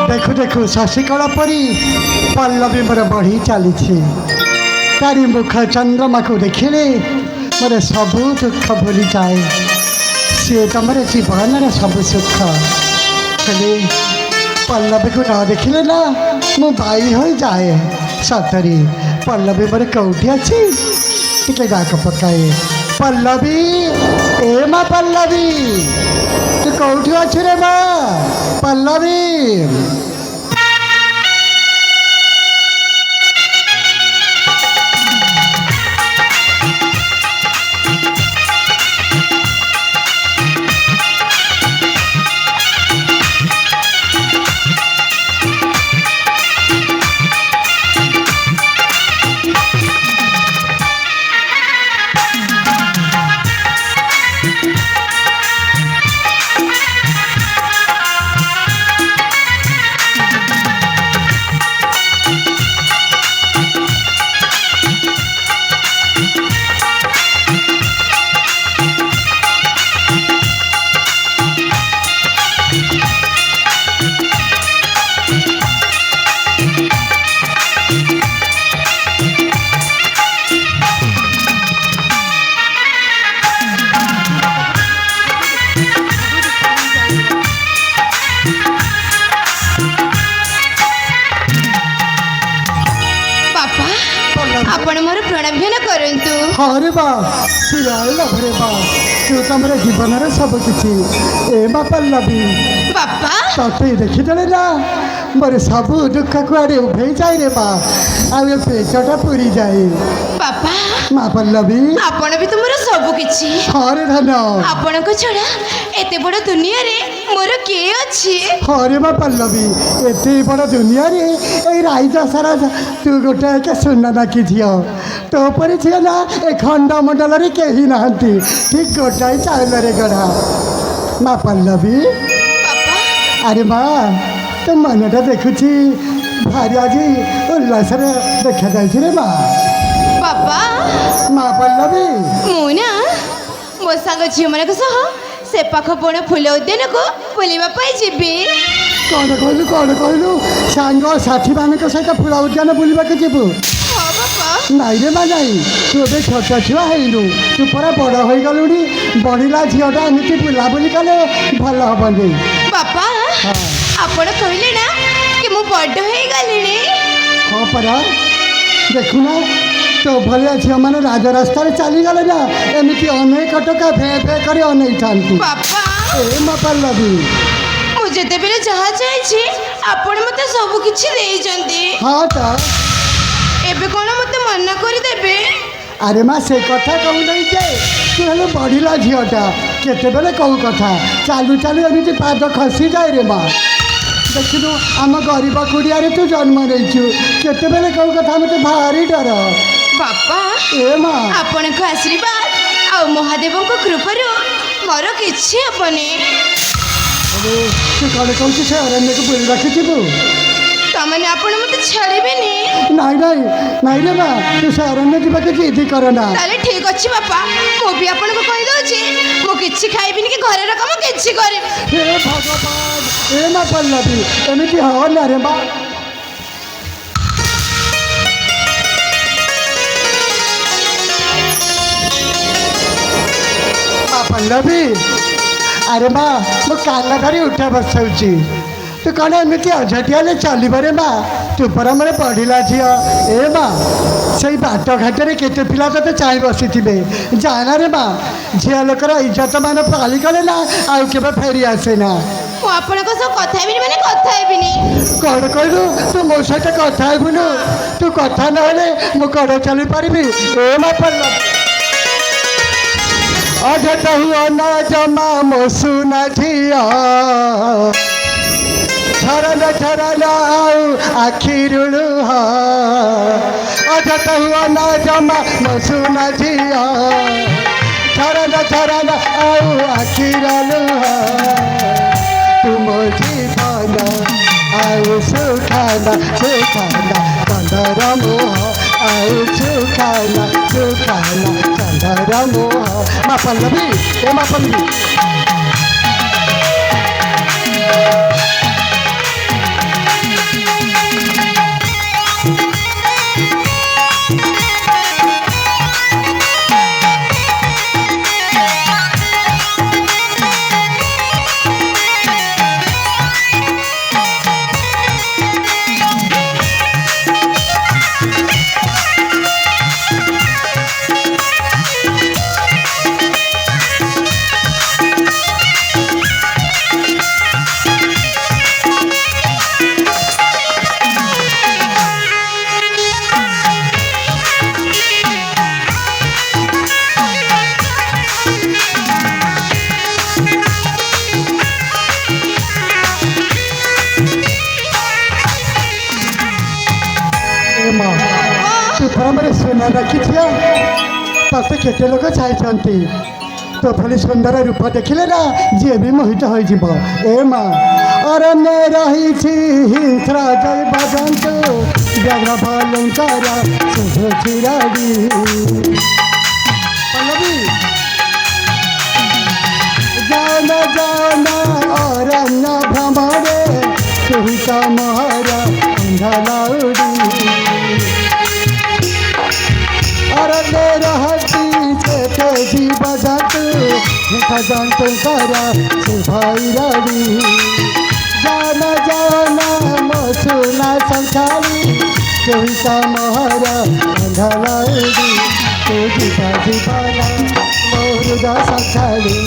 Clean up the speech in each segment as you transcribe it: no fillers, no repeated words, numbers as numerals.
देखु देखु शशिकला परी पल्लवी मोर बढ़ी चली तारी मुख चंद्रमा को देखिले मोर सबू दुख भूली जाए सी तुम जीवन सब सुख हेले पल्लवी को न देखिले ना मु बाई हो जाए सतरी पल्लवी मोर कौटी अच्छी टे डाक पकाए पल्लवी ए माँ पल्लवी तू कौटी अच्छे रे माँ पल्लवी आपण मोर प्रणाभ्यन करंतु। अरे बा भरे बा तू तुम जीवन सब किसी ए बा पल्लवी बापा तते देखीदे ना मोर सब दुख कुआड़े उभे जाए रे बा आवे पेटटा पूरी जाए बापा माँ पल्लवी आपण भी तुमर सब किछि। अरे धन आपण को छोड़ा एते बड़ दुनिया रे मोर के अछि। अरे माँ पल्लवी एते बड़ दुनिया रे ए राइजा सारा तू गोटे के सुन ना कि झियो तो पर झियो ना ए खंड मंडल रे केही नाहंती ठीक गोटाई चाउल रे गढ़ा माँ पल्लवी बापा अरे माँ तो मनटा देखुची भारी आज उल्लास देखा जाए रे माँ बापा माँ पल्लवी मुना मो सांग झियो मन सह से पाख पण फूल उद्यान को बुलिबा पाई जिबी। कौन कहलु सांग साथी मान सहित फूल उद्यान बुलवा के जीवु हां बापा नाई रे माँ नाई तू ए छोट छुआ हैलु तू पूरा बड़ हो गलुनी बढ़ला झीटा एमती बुलाबुली कले भल हेनी बापा आपण कहले ना कि मु बड़ हो गलिनी। हाँ परा देखुना तो भलिया झील मैंने राजरास्ता चली गले ना एमती अनेक टका भे भे कर अनेक था बापा ए माँ पल्लवी मु जेते बेले जहा चाहि आपण मते सब किछि देई जंती। हाँ तो एबे कोन मते मना करि देबे। अरे माँ से कथा कहू नहीं जे तू हेलो बढ़ला झीटा केते बेले कहू कथा चालू चालू एमती पाद खसी जाए रे माँ देखु आम गरीब कुड़िया तू जन्म नहीं केते बेले कहू कथा मत भारी डर बापा ए माँ आपण को आशीर्वाद आ महादेव को कृपारू मोर किछि अपने। अरे तू कौन कहूँ से अरण्य को बुल रखी जीवु तमने आपण मते छाड़िबेनी। नाई नाई नाई रे माँ तू से अरण्य जीवा के जिद करना ताले ठीक अछि बापा मो भी आपण को कहि दोछि मो किछि खाइबिनी कि घरे रकम किछि करि। हे भगवान ए माँ पल्लवी एमती हो ना रे माँ पल्लवी अरे माँ मो कान धरी उठा बसाऊँगी तू कौन एमती अझटिया चलब रे माँ तू पर मोर पढ़ला झील ए माँ से बाट घाटे केते पिला तो चाह बसी थे जाना रे माँ झील लोकर इज्जत मान पाली गले ना आउ के फेरी आसे ना मो आपण को सब कथा हेबिनी माने कथा हेबिनी। कौन कहलु तू मो सहित कथा हेबुनु तू कथा नहले मु कड़ चली पारिबी ए माँ पल्लवी अझट हुआ ना जमा मो सुना झिया छरन आउ आखिरुलु अझट हुआ ना जमा मो सुना झिया छरन आउ आखिरुलु तुम जीवन आउ सुखाना चंदर मोह आउ सुखाना चंदर मोह माँ पल्लवी ए माँ पल्लवी। 「रखी तोते केते लोक चाहते तो भली सुंदर रूप देखिले ना जी भी मोहित हो ए माँ अरण्य रही हिंसा जय बजंत व्याघ्र भलंकार शुभ चिराड़ी पल्लवी जान जान अरण्य भ्रमणे सुहिता महारा अंधलाउड़ी अरण्य रहती चेते जीव जंतु जंतु करा सुभैरवी जान जान मसुना संसारी सुहिता महारा अंधलाउड़ी तू जीवा जीवाना मोरुदा संसारी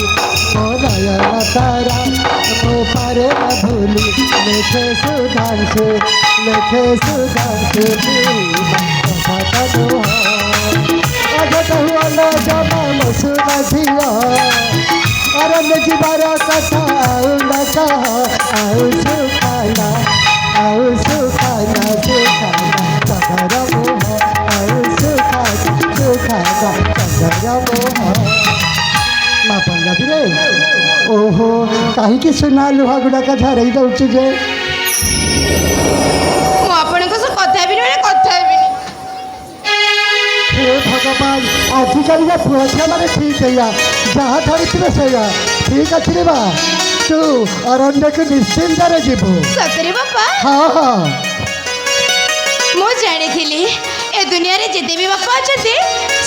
नयन तारा मो पारे न भूली लेखे सुधांशु अजत हुआ न जमा मसुना झिया अरण्य जीवार कथा आउ न कहा आउ सुखाना चंद्र मोह आउ सुखाना चंद्र मोह माँ पल्लवी रे ओहो कहीं सुना लुहा गुड़ाक झरई दौच जे हे भगवान आजिकल पुआ झील मैंने ठीक है जहाँ धरते से ठीक अच्छे रे बा तू अरण्य को निश्चिंत जीवु सतरे बापा हाँ हाँ मु जानी ए दुनिया रे जिते भी बापा अच्छे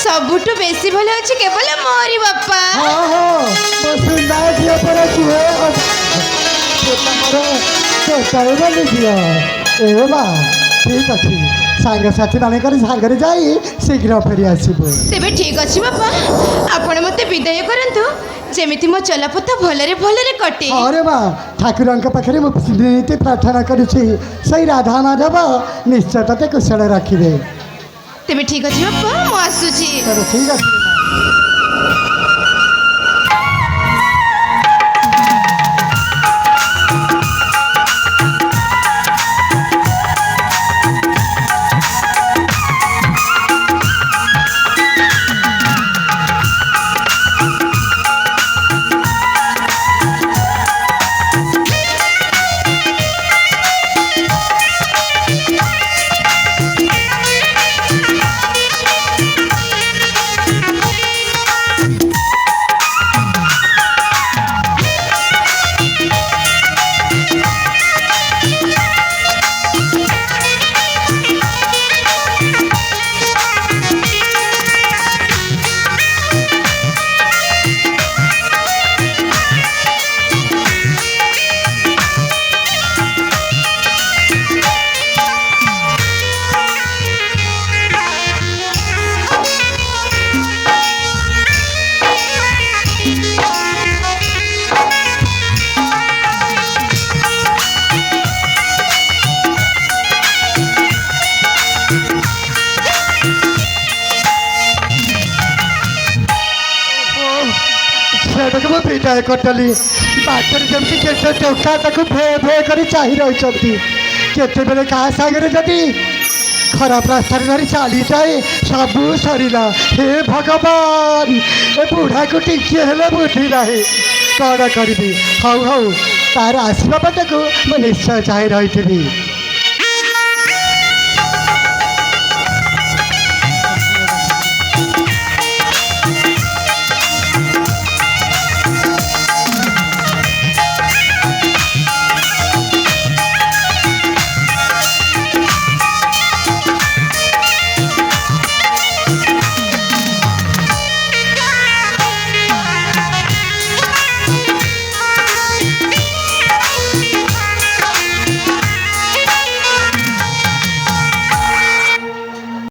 सबुठु बेसी भल अच्छे केवल मोरी बापा हाँ हाँ तो सुना दिया पर झील ए बा ठीक अच्छे सांगसाथी मानक सागर जाई शीघ्र फेरी आसबू तेबे ठीक अच्छे बापा आपण मते विदाय करंतु जेमिति मो चलापथ भलरे भलरे कटे अरे बा ठाकुर पाखे मुझे प्रार्थना करुच्छी सही राधा माधव निश्चय ते कुशल रखिए तेबे ठीक अच्छे बापा मु आसुची ठीक है विदाय कटली बाटर जमी केते टोका ताकू भे भे कर चाही रही केते बेले क्या सागर जदि खराब रास्ता धरी चली जाए सबू सरला हे भगवान ए बुढ़ा को टिके हेले बुझी ना कौन करी हौ हौ तार आसवा बाटक मुझे निश्चय चाहे रही